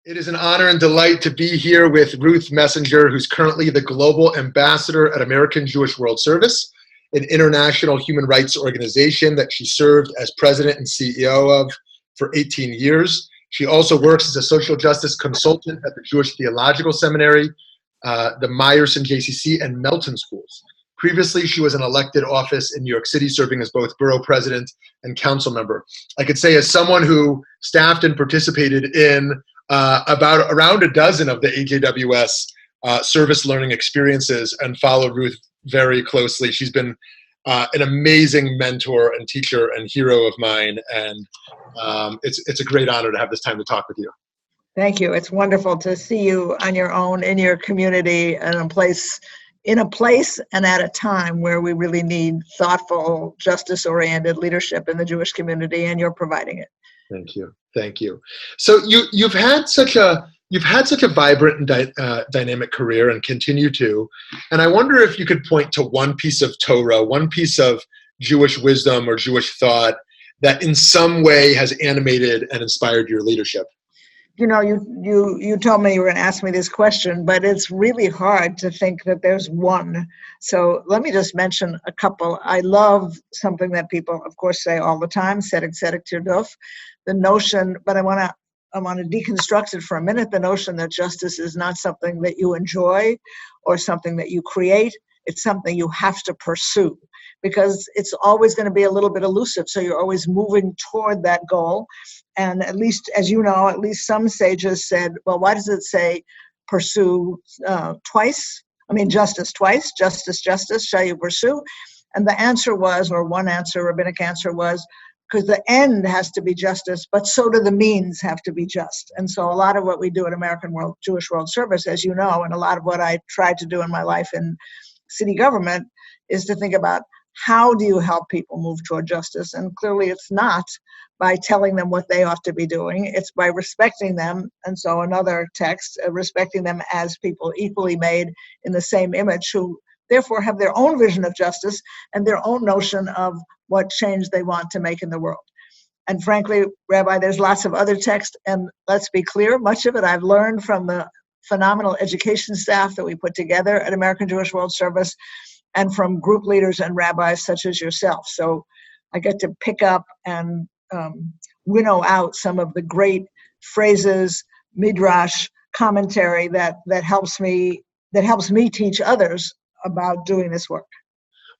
It is an honor and delight to be here with Ruth Messenger, who's currently the Global Ambassador at American Jewish World Service, an international human rights organization that she served as president and CEO of for 18 years. She also works as a social justice consultant at the Jewish Theological Seminary, the Meyerson JCC, and Melton Schools. Previously, she was in elected office in New York City, serving as both borough president and council member. I could say, as someone who staffed and participated in around a dozen of the AJWS service learning experiences and followed Ruth very closely. She's been an amazing mentor and teacher and hero of mine, and it's a great honor to have this time to talk with you. Thank you. It's wonderful to see you on your own, in your community, and in a place and at a time where we really need thoughtful, justice-oriented leadership in the Jewish community, and you're providing it. Thank you. Thank you. So you've had such a vibrant and dynamic career, and continue to. And I wonder if you could point to one piece of Torah, one piece of Jewish wisdom or Jewish thought that in some way has animated and inspired your leadership. You know, you told me you were going to ask me this question, but it's really hard to think that there's one. So let me just mention a couple. I love something that people, of course, say all the time, tzedek tirdof, the notion, but I want to deconstruct it for a minute, the notion that justice is not something that you enjoy or something that you create. It's something you have to pursue, because it's always going to be a little bit elusive. So you're always moving toward that goal. And at least, as you know, at least some sages said, well, why does it say pursue twice? I mean, justice twice, justice, shall you pursue? And the answer was, or one answer, rabbinic answer was, because the end has to be justice, but so do the means have to be just. And so a lot of what we do at American Jewish World Service, as you know, and a lot of what I tried to do in my life in city government is to think about, how do you help people move toward justice? And clearly it's not by telling them what they ought to be doing. It's by respecting them. And so another text, respecting them as people equally made in the same image, who therefore have their own vision of justice and their own notion of what change they want to make in the world. And frankly, Rabbi, there's lots of other text, and let's be clear, much of it I've learned from the phenomenal education staff that we put together at American Jewish World Service, and from group leaders and rabbis such as yourself. So I get to pick up and winnow out some of the great phrases, Midrash, commentary that helps me teach others about doing this work.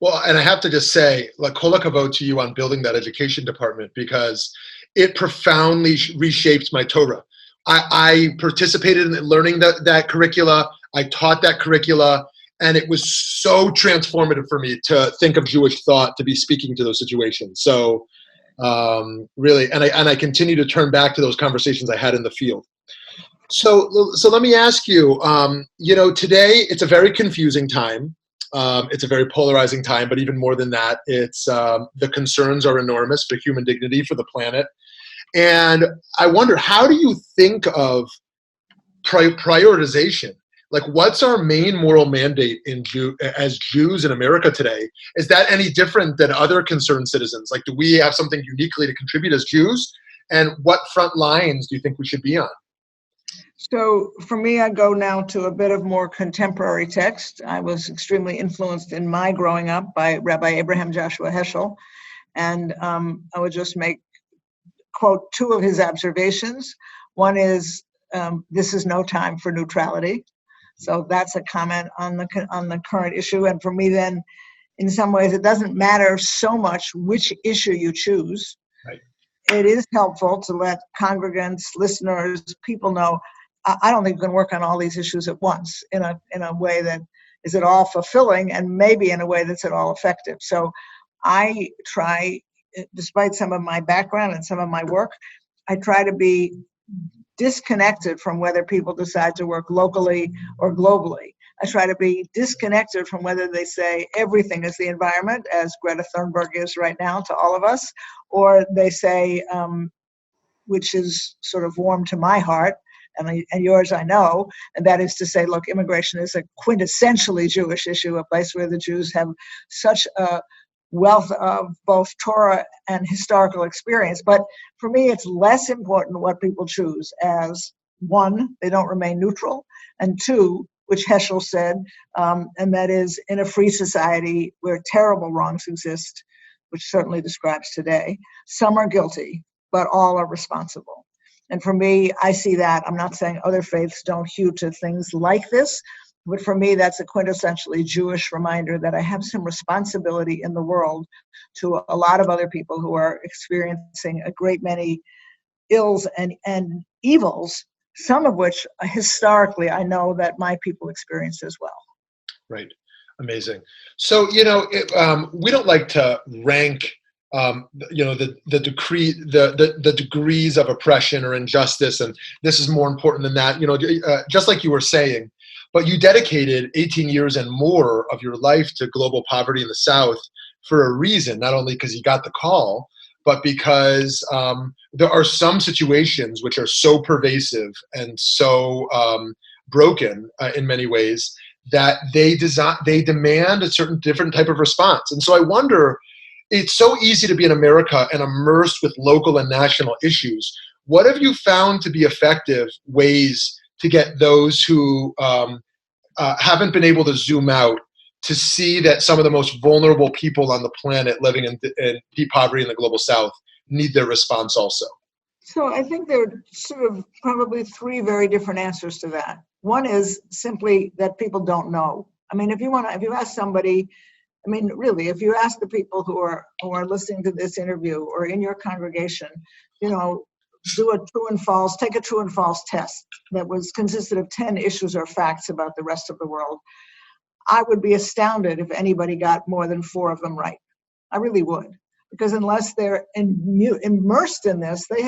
Well, and I have to just say, like, kol hakavod to you on building that education department, because it profoundly reshaped my Torah. I participated in learning that curricula. I taught that curricula. And it was so transformative for me to think of Jewish thought, to be speaking to those situations. So really, and I continue to turn back to those conversations I had in the field. So let me ask you, today it's a very confusing time. It's a very polarizing time, but even more than that, it's the concerns are enormous for human dignity, for the planet. And I wonder, how do you think of prioritization? Like, what's our main moral mandate as Jews in America today? Is that any different than other concerned citizens? Like, do we have something uniquely to contribute as Jews? And what front lines do you think we should be on? So for me, I go now to a bit of more contemporary text. I was extremely influenced in my growing up by Rabbi Abraham Joshua Heschel. And I would just quote two of his observations. One is, this is no time for neutrality. So that's a comment on the current issue. And for me then, in some ways, it doesn't matter so much which issue you choose. Right. It is helpful to let congregants, listeners, people know, I don't think we can work on all these issues at once in a way that is at all fulfilling, and maybe in a way that's at all effective. So I try, despite some of my background and some of my work, I try to be disconnected from whether people decide to work locally or globally. I try to be disconnected from whether they say everything is the environment, as Greta Thunberg is right now to all of us, or they say, which is sort of warm to my heart, and yours I know, and that is to say, look, immigration is a quintessentially Jewish issue, a place where the Jews have such a wealth of both Torah and historical experience. But for me, it's less important what people choose as one, they don't remain neutral, and two, which Heschel said, and that is, in a free society where terrible wrongs exist, which certainly describes today, some are guilty, but all are responsible. And for me, I see that. I'm not saying other faiths don't hew to things like this, but for me, that's a quintessentially Jewish reminder that I have some responsibility in the world to a lot of other people who are experiencing a great many ills and evils, some of which historically I know that my people experience as well. Right. Amazing. So, we don't like to rank, the degrees of oppression or injustice, and this is more important than that, just like you were saying, but you dedicated 18 years and more of your life to global poverty in the South for a reason, not only because you got the call, but because there are some situations which are so pervasive and so broken in many ways that they demand a certain different type of response. And so I wonder, it's so easy to be in America and immersed with local and national issues. What have you found to be effective ways to get those who haven't been able to zoom out to see that some of the most vulnerable people on the planet living in deep poverty in the global South need their response also? So I think there are sort of probably three very different answers to that. One is simply that people don't know. I mean, if you ask somebody, I mean, really, if you ask the people who are listening to this interview or in your congregation, take a true and false test that consisted of 10 issues or facts about the rest of the world, I would be astounded if anybody got more than 4 of them right. I really would. Because unless they're immersed in this, they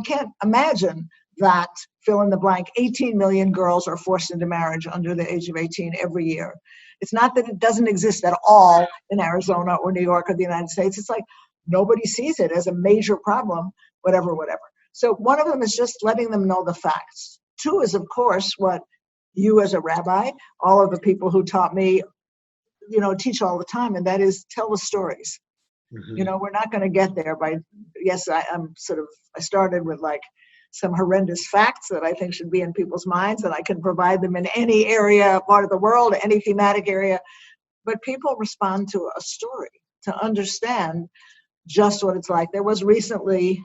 can't imagine that, fill in the blank, 18 million girls are forced into marriage under the age of 18 every year. It's not that it doesn't exist at all in Arizona or New York or the United States. It's like nobody sees it as a major problem, whatever. So one of them is just letting them know the facts. 2 is, of course, what you as a rabbi, all of the people who taught me, teach all the time, and that is tell the stories. Mm-hmm. We're not going to get there by, I started with like some horrendous facts that I think should be in people's minds, and I can provide them in any area, part of the world, any thematic area. But people respond to a story to understand just what it's like. There was recently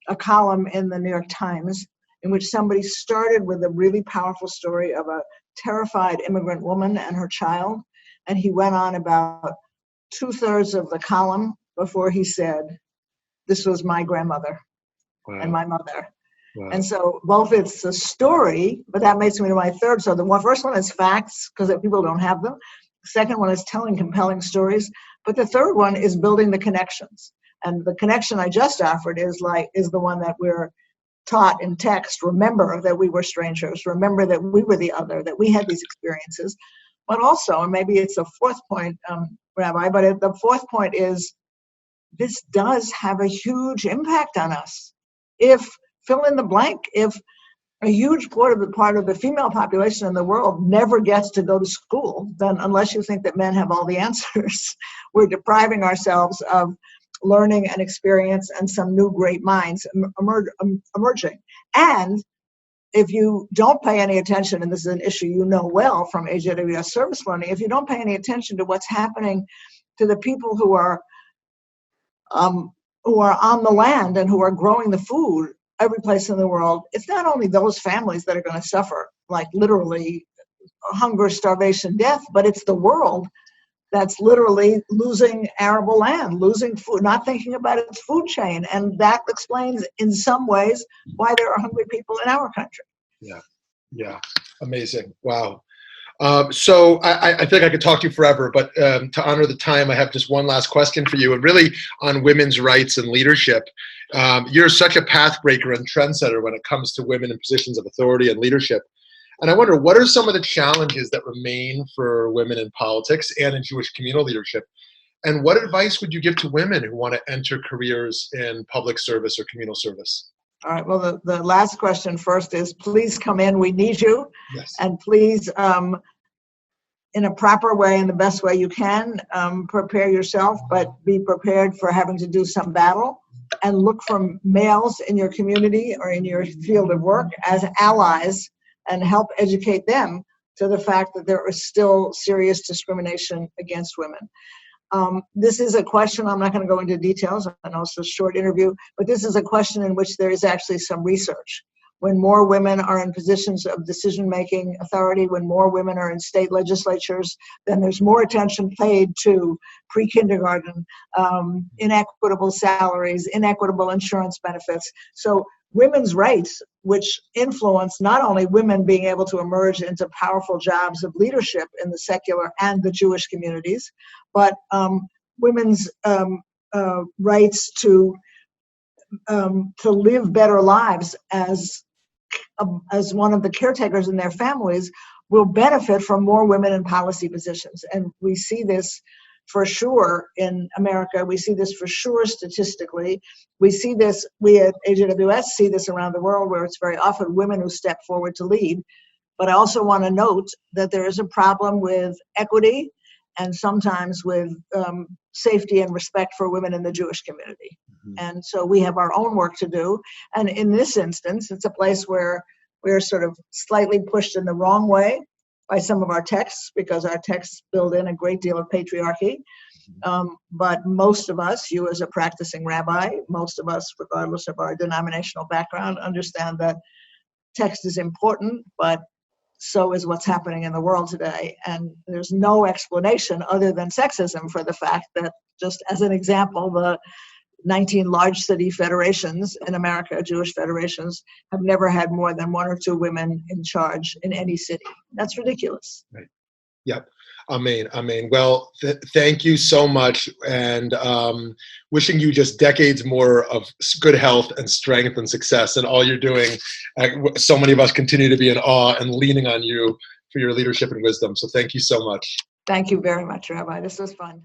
a column in the New York Times in which somebody started with a really powerful story of a terrified immigrant woman and her child, and he went on about 2/3 of the column before he said, "This was my grandmother." Wow. And my mother. Wow. And so both it's a story, but that makes me to my third. So the first one is facts, because people don't have them. The second one is telling compelling stories. But the third one is building the connections. And the connection I just offered is the one that we're taught in text. Remember that we were strangers. Remember that we were the other, that we had these experiences. But also, and maybe it's a fourth point, Rabbi, but the fourth point is this does have a huge impact on us. If, fill in the blank, if a huge part of the female population in the world never gets to go to school, then unless you think that men have all the answers, we're depriving ourselves of learning and experience and some new great minds emerging. And if you don't pay any attention, and this is an issue you know well from AJWS service learning, if you don't pay any attention to what's happening to the people who are on the land and who are growing the food every place in the world, it's not only those families that are going to suffer, like literally hunger, starvation, death, but it's the world that's literally losing arable land, losing food, not thinking about its food chain. And that explains in some ways why there are hungry people in our country. Yeah. Amazing. Wow. So I think I could talk to you forever, but to honor the time, I have just one last question for you, and really on women's rights and leadership. You're such a path breaker and trendsetter when it comes to women in positions of authority and leadership. And I wonder, what are some of the challenges that remain for women in politics and in Jewish communal leadership? And what advice would you give to women who want to enter careers in public service or communal service? All right. Well, the last question first is, please come in. We need you. Yes. And please, in a proper way, in the best way you can, prepare yourself, but be prepared for having to do some battle. and look for males in your community or in your field of work as allies and help educate them to the fact that there is still serious discrimination against women. This is a question, I'm not going to go into details, I know it's a short interview, but this is a question in which there is actually some research. When more women are in positions of decision-making authority, when more women are in state legislatures, then there's more attention paid to pre-kindergarten, inequitable salaries, inequitable insurance benefits. So women's rights, which influence not only women being able to emerge into powerful jobs of leadership in the secular and the Jewish communities, but women's rights to live better lives as one of the caretakers in their families will benefit from more women in policy positions. And we see this for sure in America. We see this for sure statistically. We see this, we at AJWS see this around the world, where it's very often women who step forward to lead. But I also want to note that there is a problem with equity and sometimes with safety and respect for women in the Jewish community. Mm-hmm. And so we have our own work to do. And in this instance, it's a place where we're sort of slightly pushed in the wrong way by some of our texts, because our texts build in a great deal of patriarchy. But most of us, you as a practicing rabbi, most of us, regardless of our denominational background, understand that text is important, but so is what's happening in the world today. And there's no explanation other than sexism for the fact that, just as an example, the 19 large city federations in America, Jewish federations, have never had more than 1 or 2 women in charge in any city. That's ridiculous. Right. Yep. Amen. Amen. Well, thank you so much, and wishing you just decades more of good health and strength and success in all you're doing. So many of us continue to be in awe and leaning on you for your leadership and wisdom. So thank you so much. Thank you very much, Rabbi. This was fun.